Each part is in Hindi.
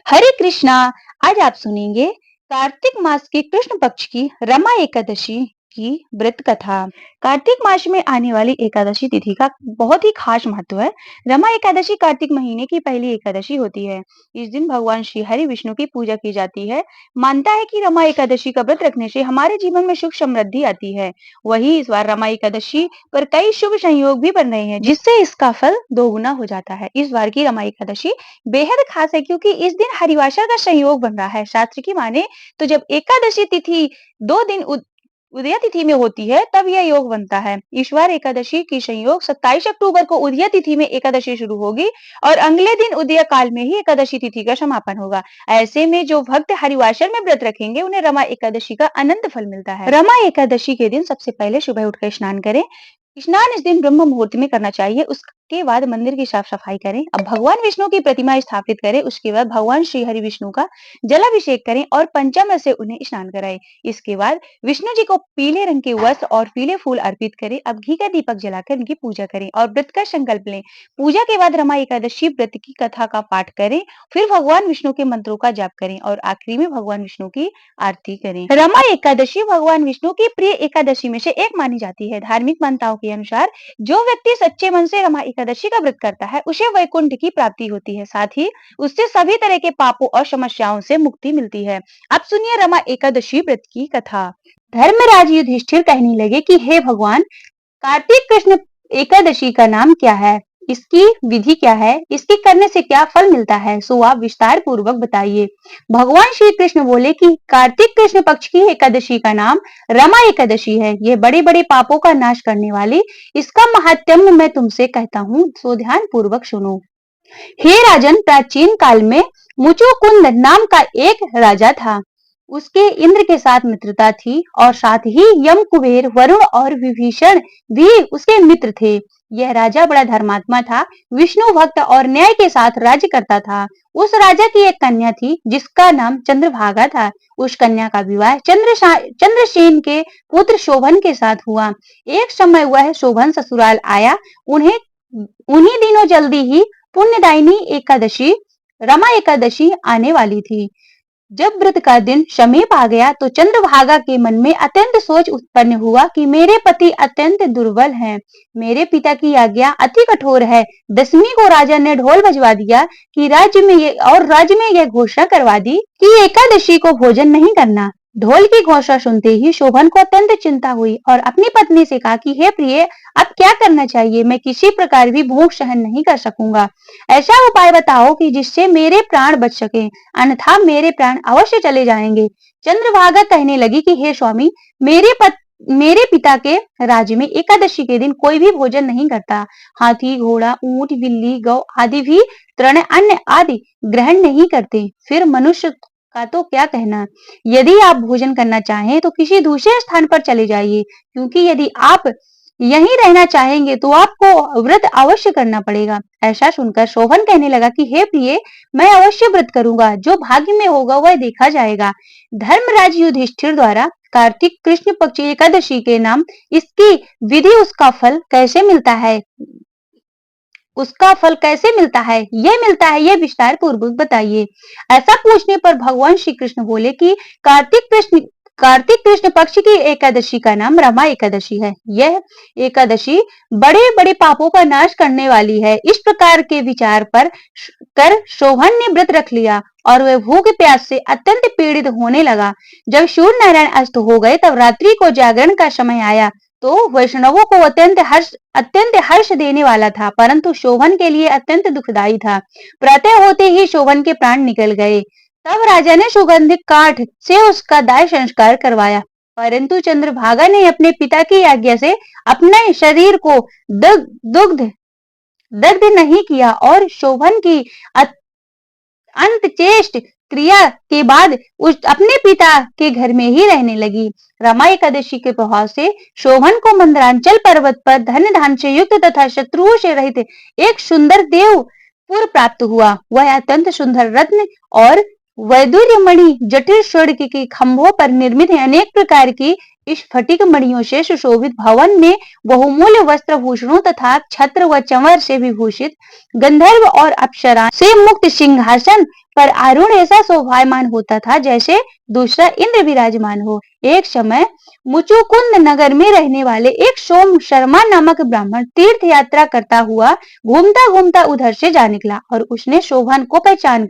हरे कृष्णा। आज आप सुनेंगे कार्तिक मास के कृष्ण पक्ष की रमा एकादशी की व्रत कथा। कार्तिक मास में आने वाली एकादशी तिथि का बहुत ही खास महत्व है। रमा एकादशी कार्तिक महीने की पहली एकादशी होती है। इस दिन भगवान श्री हरि विष्णु की पूजा की जाती है। मानता है कि रमा एकादशी का व्रत रखने से हमारे जीवन में सुख समृद्धि आती है। वही इस बार रमा एकादशी पर कई शुभ संयोग भी बन रहे हैं, जिससे इसका फल दोगुना हो जाता है। इस बार की रमा एकादशी बेहद खास है क्योंकि इस दिन हरिवासर का संयोग बन रहा है। शास्त्र की माने तो जब एकादशी तिथि 2 दिन उदय तिथि में होती है तब यह योग बनता है। इस बार एकादशी की संयोग 27 अक्टूबर को उदय तिथि में एकादशी शुरू होगी और अगले दिन उदय काल में ही एकादशी तिथि का समापन होगा। ऐसे में जो भक्त हरिवासर में व्रत रखेंगे उन्हें रमा एकादशी का अनंत फल मिलता है। रमा एकादशी के दिन सबसे पहले सुबह उठकर स्नान करें। स्नान इस दिन ब्रह्म मुहूर्त में करना चाहिए। उसके बाद मंदिर की साफ सफाई करें। अब भगवान विष्णु की प्रतिमा स्थापित करें। उसके बाद भगवान श्री हरि विष्णु का जलाभिषेक करें और पंचामृत से उन्हें स्नान कराएं। इसके बाद विष्णु जी को पीले रंग के वस्त्र और पीले फूल अर्पित करें। अब घी का दीपक जलाकर उनकी पूजा करें और व्रत का संकल्प लें। पूजा के बाद रमा एकादशी व्रत की कथा का पाठ करें। फिर भगवान विष्णु के मंत्रों का जाप करें और आखिरी में भगवान विष्णु की आरती करें। रमा एकादशी भगवान विष्णु की प्रिय एकादशी में से एक मानी जाती है। धार्मिक मान्यताओं के अनुसार जो व्यक्ति सच्चे मन से रमा एकादशी का व्रत करता है उसे वैकुंठ की प्राप्ति होती है। साथ ही उससे सभी तरह के पापों और समस्याओं से मुक्ति मिलती है। अब सुनिए रमा एकादशी व्रत की कथा। धर्मराज युधिष्ठिर कहने लगे कि हे भगवान, कार्तिक कृष्ण एकादशी का नाम क्या है, इसकी विधि क्या है, इसके करने से क्या फल मिलता है, सो आप विस्तार पूर्वक बताइए। भगवान श्री कृष्ण बोले कि कार्तिक कृष्ण पक्ष की एकादशी का नाम रमा एकादशी है। यह बड़े बड़े पापों का नाश करने वाली, इसका महात्म्य मैं तुमसे कहता हूँ, सो ध्यान पूर्वक सुनो। हे राजन, प्राचीन काल में मुचुकुंद नाम का एक राजा था। उसके इंद्र के साथ मित्रता थी और साथ ही यम, कुबेर, वरुण और विभीषण भी उसके मित्र थे। यह राजा बड़ा धर्मात्मा था, विष्णु भक्त और न्याय के साथ राज्य करता था। उस राजा की एक कन्या थी जिसका नाम चंद्रभागा था। उस कन्या का विवाह चंद्रसेन के पुत्र शोभन के साथ हुआ। एक समय वह शोभन ससुराल आया। उन्हें उन्हीं दिनों जल्दी ही पुण्यदायिनी एकादशी, रमा एकादशी आने वाली थी। जब व्रत का दिन समीप आ गया तो चंद्रभागा के मन में अत्यंत सोच उत्पन्न हुआ कि मेरे पति अत्यंत दुर्बल हैं, मेरे पिता की आज्ञा अति कठोर है। दसवीं को राजा ने ढोल बजवा दिया कि राज्य में यह घोषणा करवा दी कि एकादशी को भोजन नहीं करना। ढोल की घोषणा सुनते ही शोभन को अत्यंत चिंता हुई और अपनी पत्नी से कहा कि हे प्रिय, अब क्या करना चाहिए, मैं किसी प्रकार भी भूख सहन नहीं कर सकूंगा। ऐसा उपाय बताओ कि जिससे मेरे प्राण बच सके, अन्यथा मेरे प्राण अवश्य चले जाएंगे। चंद्रभागा कहने लगी कि हे स्वामी, मेरे पिता के राज्य में एकादशी के दिन कोई भी भोजन नहीं करता। हाथी, घोड़ा, ऊंट, बिल्ली, गौ आदि भी तृण अन्न आदि ग्रहण नहीं करते। फिर मनुष्य का तो क्या कहना। यदि आप भोजन करना चाहें तो किसी दूसरे स्थान पर चले जाइए, क्योंकि यदि आप यहीं रहना चाहेंगे तो आपको व्रत अवश्य करना पड़ेगा। ऐसा सुनकर शोभन कहने लगा कि हे प्रिय, मैं अवश्य व्रत करूंगा, जो भाग्य में होगा वह देखा जाएगा। धर्मराज युधिष्ठिर द्वारा कार्तिक कृष्ण पक्ष एकादशी के नाम, इसकी विधि, उसका फल कैसे मिलता है, यह विस्तार पूर्वक बताइए। ऐसा पूछने पर भगवान श्री कृष्ण बोले कि कार्तिक कृष्ण पक्ष की एकादशी का नाम रमा एकादशी है। यह एकादशी बड़े बड़े पापों का नाश करने वाली है। इस प्रकार के विचार पर कर शोभन ने व्रत रख लिया और वह भूख प्यास से अत्यंत पीड़ित होने लगा। जब सूर्य नारायण अस्त हो गए तब रात्रि को जागरण का समय आया तो वैष्णवों को अत्यंत हर्ष देने वाला था, परंतु शोभन के लिए अत्यंत दुखदायी था। प्रातः होते ही शोभन के प्राण निकल गए। तब राजा ने सुगंधित काठ से उसका दाह संस्कार करवाया, परंतु चंद्रभागा ने अपने पिता की आज्ञा से अपने शरीर को दग्ध नहीं किया और शोभन की अंत्येष्टि क्रिया के बाद अपने पिता के घर में ही रहने लगी। रमा एकादशी के प्रभाव से शोभन को मंदरांचल पर्वत पर धन धान से युक्त तथा शत्रुओं से रहित एक सुंदर देवपुर प्राप्त हुआ। वह अत्यंत सुंदर रत्न और वैदुर्य मणि, जटिल स्वर्ण के खंभों पर निर्मित अनेक प्रकार की स्फटिक मणियों से सुशोभित भवन में बहुमूल्य वस्त्र भूषणों तथा छत्र व चंवर से विभूषित गंधर्व और अप्सरा से मुक्त सिंहासन पर आरूढ़ ऐसा शोभायमान होता था जैसे दूसरा इंद्र विराजमान हो। एक समय मुचुकुंद नगर में रहने वाले एक सोम शर्मा नामक ब्राह्मण तीर्थ यात्रा करता हुआ घूमता घूमता उधर से जा निकला और उसने शोभन को पहचान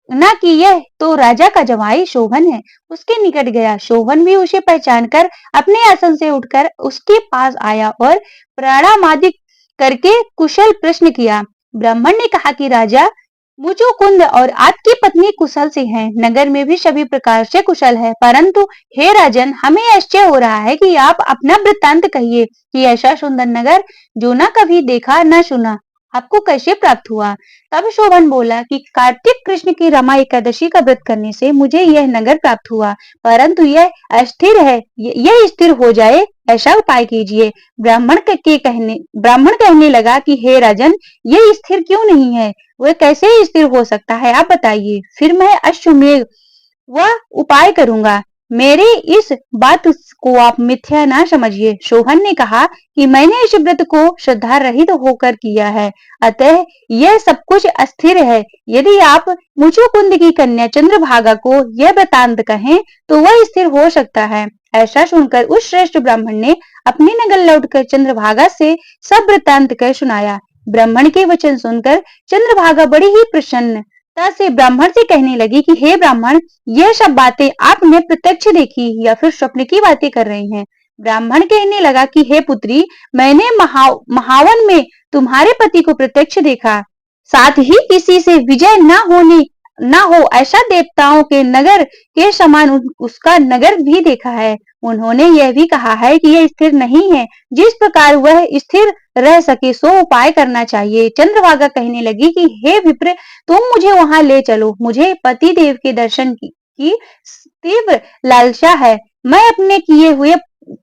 ना कि यह तो राजा का जवाई शोभन है। उसके निकट गया। शोभन भी उसे पहचान कर अपने आसन से उठकर उसके पास आया और प्रणाम आदि करके कुशल प्रश्न किया। ब्राह्मण ने कहा कि राजा, मुचुकुंद और आपकी पत्नी कुशल से हैं। नगर में भी सभी प्रकार से कुशल है, परंतु हे राजन, हमें आश्चर्य हो रहा है कि आप अपना वृत्तांत कहिए कि ऐसा सुंदर नगर जो न कभी देखा न सुना आपको कैसे प्राप्त हुआ। तब शोभन बोला कि कार्तिक कृष्ण की रमा एकादशी का व्रत करने से मुझे यह नगर प्राप्त हुआ, परंतु यह अस्थिर है। यह स्थिर हो जाए ऐसा उपाय कीजिए। ब्राह्मण कहने लगा कि हे राजन, यह स्थिर क्यों नहीं है? वह कैसे स्थिर हो सकता है, आप बताइए, फिर मैं अश्वमेध वह उपाय करूंगा। मेरे इस बात को आप मिथ्या ना समझिए। शोभन ने कहा कि मैंने इस व्रत को श्रद्धा रहित होकर किया है, अतः यह सब कुछ अस्थिर है। यदि आप मुचुकुंद की कन्या चंद्रभागा को यह वृतांत कहें तो वह स्थिर हो सकता है। ऐसा सुनकर उस श्रेष्ठ ब्राह्मण ने अपने नगर लौटकर चंद्रभागा से सब वृतांत कर सुनाया। ब्राह्मण के वचन सुनकर चंद्रभागा बड़ी ही प्रसन्नता से ब्राह्मण से कहने लगी कि हे ब्राह्मण, यह सब बातें आपने प्रत्यक्ष देखी या फिर स्वप्न की बातें कर रही हैं? ब्राह्मण कहने लगा कि हे पुत्री, मैंने महावन में तुम्हारे पति को प्रत्यक्ष देखा, साथ ही किसी से विजय न हो ऐसा देवताओं के नगर के समान उसका नगर भी देखा है। उन्होंने यह भी कहा है कि यह स्थिर नहीं है। जिस प्रकार वह स्थिर रह सके सो उपाय करना चाहिए। चंद्रभागा कहने लगी कि हे विप्र, तुम मुझे वहां ले चलो। मुझे पति देव के दर्शन की तीव्र लालसा है। मैं अपने किए हुए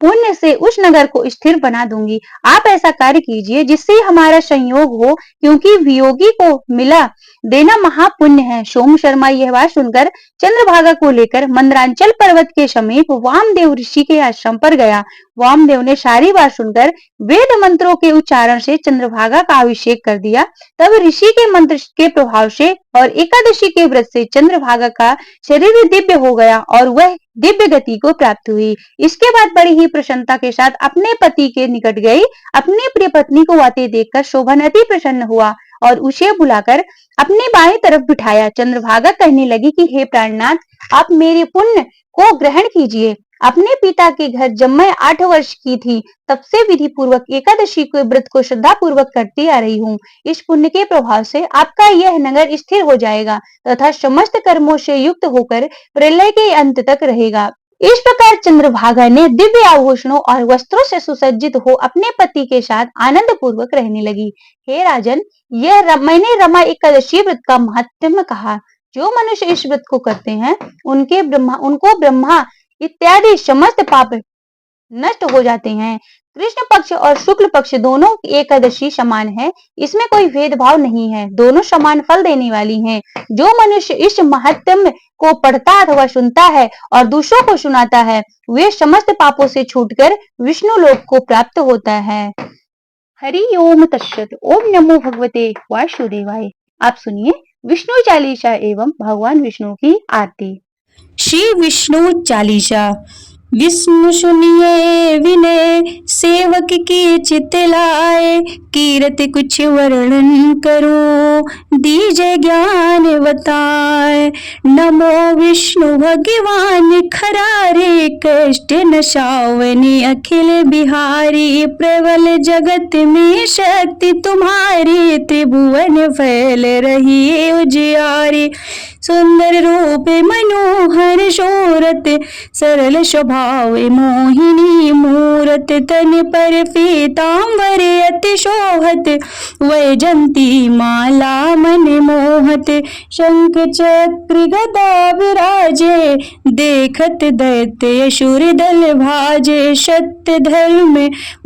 पुण्य से उस नगर को स्थिर बना दूंगी। आप ऐसा कार्य कीजिए जिससे हमारा संयोग हो, क्योंकि वियोगी को मिला देना महापुण्य है। सोम शर्मा यह बात सुनकर चंद्रभागा को लेकर मंदरांचल पर्वत के समीप वामदेव ऋषि के आश्रम पर गया। वामदेव ने सारी बात सुनकर वेद मंत्रों के उच्चारण से चंद्रभागा का अभिषेक कर दिया। तब ऋषि के मंत्र के प्रभाव से और एकादशी के व्रत से चंद्रभागा का शरीर दिव्य हो गया और वह दिव्य गति को प्राप्त हुई। इसके बाद बड़ी ही प्रसन्नता के साथ अपने पति के निकट गई। अपनी प्रिय पत्नी को आते देखकर शोभन अति प्रसन्न हुआ और उसे बुलाकर अपनी बाएं तरफ बिठाया। चंद्रभागा कहने लगी कि हे प्राणनाथ, आप मेरे पुण्य को ग्रहण कीजिए। अपने पिता के घर जब मैं 8 वर्ष की थी तब से विधि पूर्वक एकादशी के व्रत को श्रद्धा पूर्वक करती आ रही हूँ। इस पुण्य के प्रभाव से आपका यह नगर स्थिर हो जाएगा तथा समस्त कर्मों से युक्त होकर प्रलय के अंत तक रहेगा। इस प्रकार चंद्रभागा ने दिव्य आभूषणों और वस्त्रों से सुसज्जित हो अपने पति के साथ आनंद पूर्वक रहने लगी। हे राजन, मैंने रमा एकादशी व्रत का महत्व कहा। जो मनुष्य इस व्रत को करते हैं उनको ब्रह्मा इत्यादि समस्त पाप नष्ट हो जाते हैं। कृष्ण पक्ष और शुक्ल पक्ष दोनों एकादशी समान है, इसमें कोई भेदभाव नहीं है, दोनों समान फल देने वाली हैं। जो मनुष्य इस महात्म्य को पढ़ता अथवा सुनता है और दूसरों को सुनाता है, वे समस्त पापों से छूटकर विष्णु लोक को प्राप्त होता है। हरि ओम तत्सत। ओम नमो भगवते वासुदेवाय। आप सुनिए विष्णु चालीसा एवं भगवान विष्णु की आरती। श्री विष्णु चालीसा। विष्णु सुनिए विनय, सेवक की चित लाए, कीरत कुछ वर्णन करो, दीजे ज्ञान बताए। नमो विष्णु भगवान खरारे, कष्ट नशावनी अखिल बिहारी, प्रबल जगत में शक्ति तुम्हारी, त्रिभुवन फैल रही उजियारी। सुंदर रूप मनोहर शोरत, सरल स्वभाव भावे मोहिनी मूरत तन पर पीतांबर अति शोभत वैजंती माला मन मोहत शंख चक्र गदा विराजे देखत दैत्य असुर दल भाजे सत्य धर्म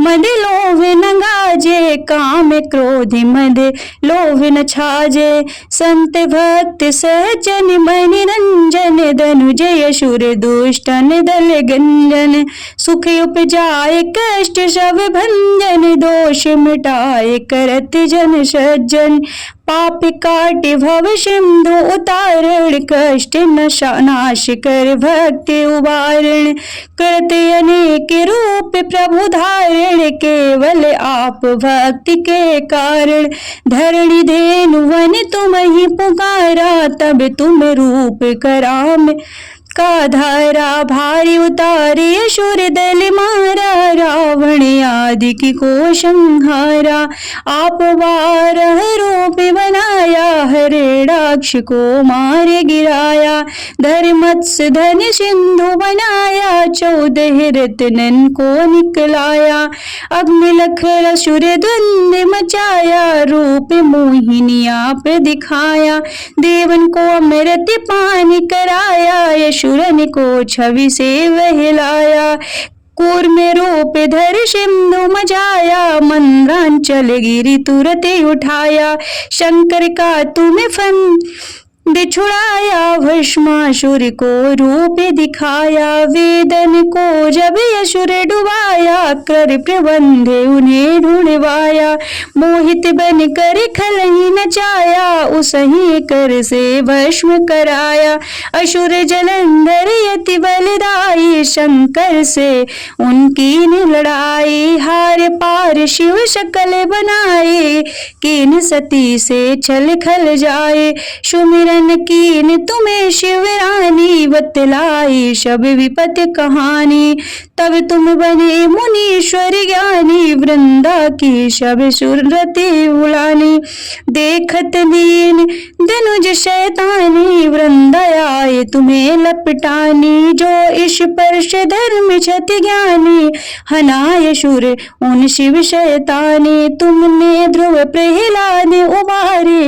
मद लोभ न गाजे काम क्रोध मद लोभ न छाजे संत भक्त सहजन मन रंजन धनुजय असुर दुष्टन दल गंजन सुख उपजाए कष्ट सब भंजन दोष मिटाए करत जन सज्जन पाप काट भव सिंधु उतारण कष्ट नाश कर भक्ति उबारण करते अनेक रूप प्रभु धारण केवल आप भक्ति के कारण धरणी धेनु वन तुम ही पुकारा तब तुम रूप कराम का धारा भारी उतारे असुर दल मारा रावण आदि की को संहारा आप बारह रूप बनाया हरिणाक्ष को मारे गिराया धर्मत्स्य धन सिंधु बनाया 14 रत्नन को निकलाया अग्नि लखर असुर द्वंद मचाया रूप मोहिनी आप दिखाया देवन को अमृत पान कराया असुरन को छवि से वहलाया कूर में रूप धर सिंधु मचाया मंद्रांचल गिरी तुरत उठाया शंकर का तुम्हें फन बिछुड़ाया भस्मासुर को रूप दिखाया वेदन को जब असुर डुबाया कर प्रबंध उन्हें ढूंढवाया मोहित बन कर खल ही नचाया उसही कर से भस्म कराया असुर जलंधर यति बलदाई शंकर से उनकी लड़ाई हार पार शिव शकल बनाए कीन सती से छल खल जाए सुमिरन कीन तुम्हें शिवरानी बतलाई शब विपत कहानी तब तुम बने मुनीश्वर ज्ञानी वृंदा की शब सुरती उड़ानी देखत दीन धनुज शैतानी वृंदा आए तुम्हें लपटानी जो इस परश धर्म क्षति ज्ञानी हनाय सुर उन शिव शैतानी तुमने ध्रुव प्रहलाद उबारे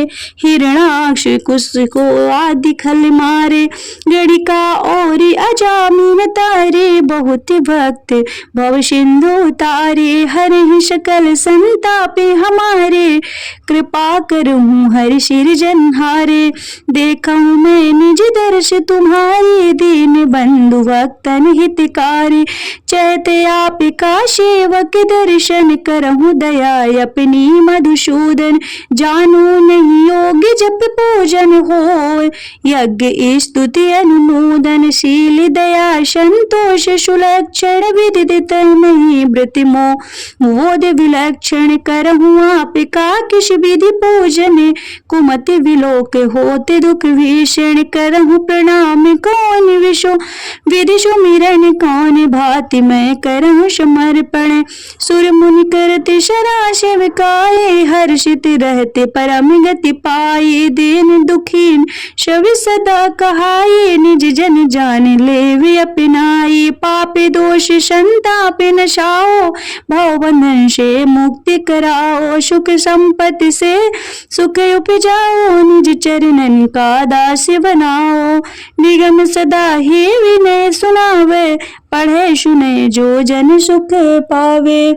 हिरणाक्ष कुश को आदि खल मारे गणिका और अजामिन तारे बहुत भक्त भव सिंधु तारे हर ही शकल संतापे हमारे कृपा करहूँ हर सिरजनहारे देखा मैं निज दर्श तुम्हारे दीन बंधु भक्तन हितकारी चैते आप का सेवक दर्शन करहूँ दया अपनी मधुसूदन जानो नहीं योग जप पूजन हो यज्ञ स्तुति अनुमोदन शील दया संतोष सुलक्षण विदित नहीं वृतिमो मोद विलक्षण करहूँ आप का किस विधि पूजन कुमति विलोक होते दुख भीषण करहूँ प्रणाम कौन विशो विधि सुमिरन कौन भांति मैं करहूँ समर्पण सुर मुनि करते शरा शिवकाये हर्षित रहते परम गति पाए दीन दुखीन शवि सदा कहाये निज जन जान लेवे अपनाई पापे दोष संताप नशाओ भवबंधन से मुक्ति कराओ सुख संपत्ति से सुख उपजाओ निज चरणन का दास बनाओ निगम सदा ही विनय सुनावे पढ़े सुने जो जन सुख पावे।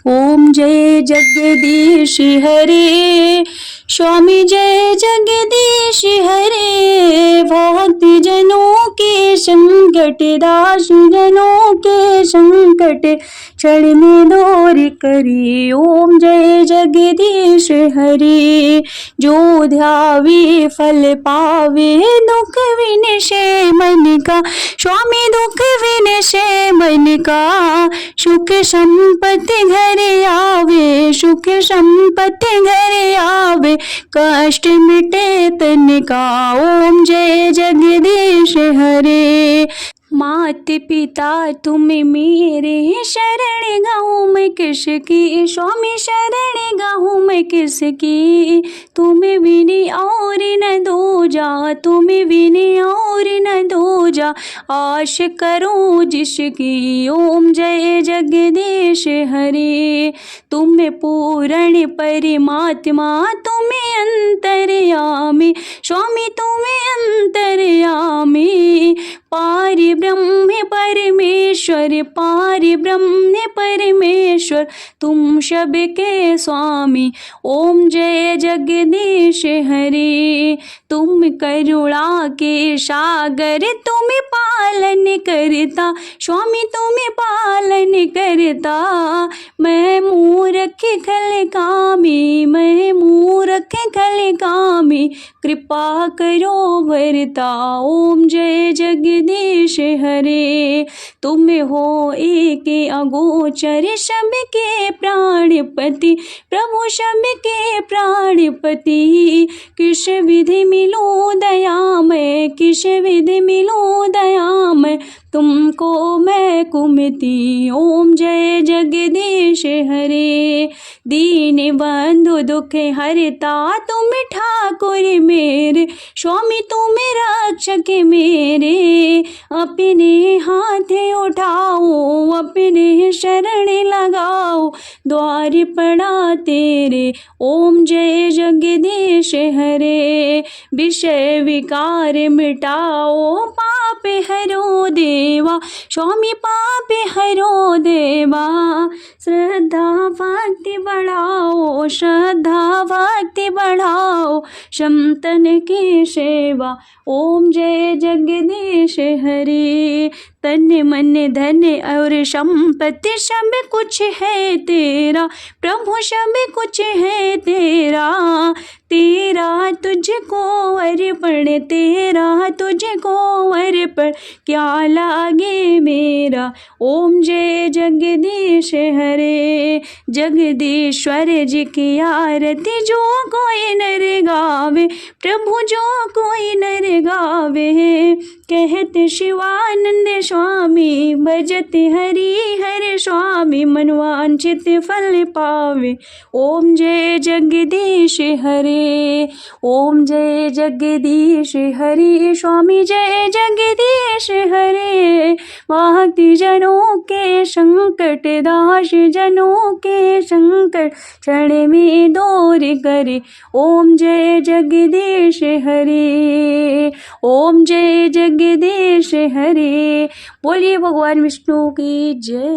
ओम जय जगदीश हरे स्वामी जय जगदीश हरे भक्ति जनों के संकट दास जनों के संकट क्षण दूर करी। ओम जय जगदीश हरे जो ध्यावे फल पावे दुख विनशे मन का स्वामी दुख विनशे मन का सुख संपत्ति घर आवे सुख संपत्ति घर आवे कष्ट मिटे तन का। ओम जय जगदीश हरे मात पिता तुम मेरे शरण गाऊं मैं किसकी स्वामी शरण गाऊं मैं किसकी तुम विने और न दो जा तुम विने और न दो जा तेरा आश करूं जिसकी। ओम जय जगदीश हरे। तुम्हें पूर्ण परमात्मा तुम्हें अंतर्यामी स्वामी तुम्हें अंतर्यामी। पारि ब्रह्म परमेश्वर पारि ब्रह्म परमेश्वर तुम सबके स्वामी। ओम जय जगदीश हरे। तुम करुणा के सागर तुम पालन करता स्वामी तुम पालन करता। मैं मूर्ख खल कामी मैं मूर्ख खल कामी कृपा करो भरता। ओम जय जगदीश हरे। तुम हो एक अगोचर सबके प्राणपति प्रभु सबके प्राणपति। किस विधि मिलो दया मैं किस विधि मिलो दया मैं तुमको मैं कुमति। ओम जय जगदीश हरे। दीन बंधु दुख हरता तुम ठाकुर मेरे स्वामी तुम रक्षक मेरे। अपने हाथ उठाओ अपने शरण लगाओ द्वार पड़ा तेरे। ओम जय जगदीश हरे। विषय विकार मिटाओ पाप हरो देवा स्वामी पाप हरो देवा। श्रद्धा भक्ति बढ़ाओ श्रद्धा भक्ति बढ़ाओ संतन की सेवा। ओम जय जगदीश हरे। तन मन धन और संपत्ति सब कुछ है तेरा प्रभु सब कुछ है तेरा। तेरा तुझको अर्पण तेरा तुझको अर्पण क्या लागे मेरा। ओम जय जगदीश हरे। जगदीश्वर जी की आरती जो कोई नर गावे प्रभु जो कोई नर गावे। कहते शिवानंद स्वामी भजत हरि हर स्वामी मनवांछित फल पावे। ओम जय जगदीश हरे। ओम जय जगदीश हरे। स्वामी जय जगदीश हरे। भक्ति जनों के संकट दास जनों के संकट क्षण में दूर करे। ओम जय जगदीश हरे। ओम जय जगदीश हरे। बोलिए भगवान विष्णु की जय।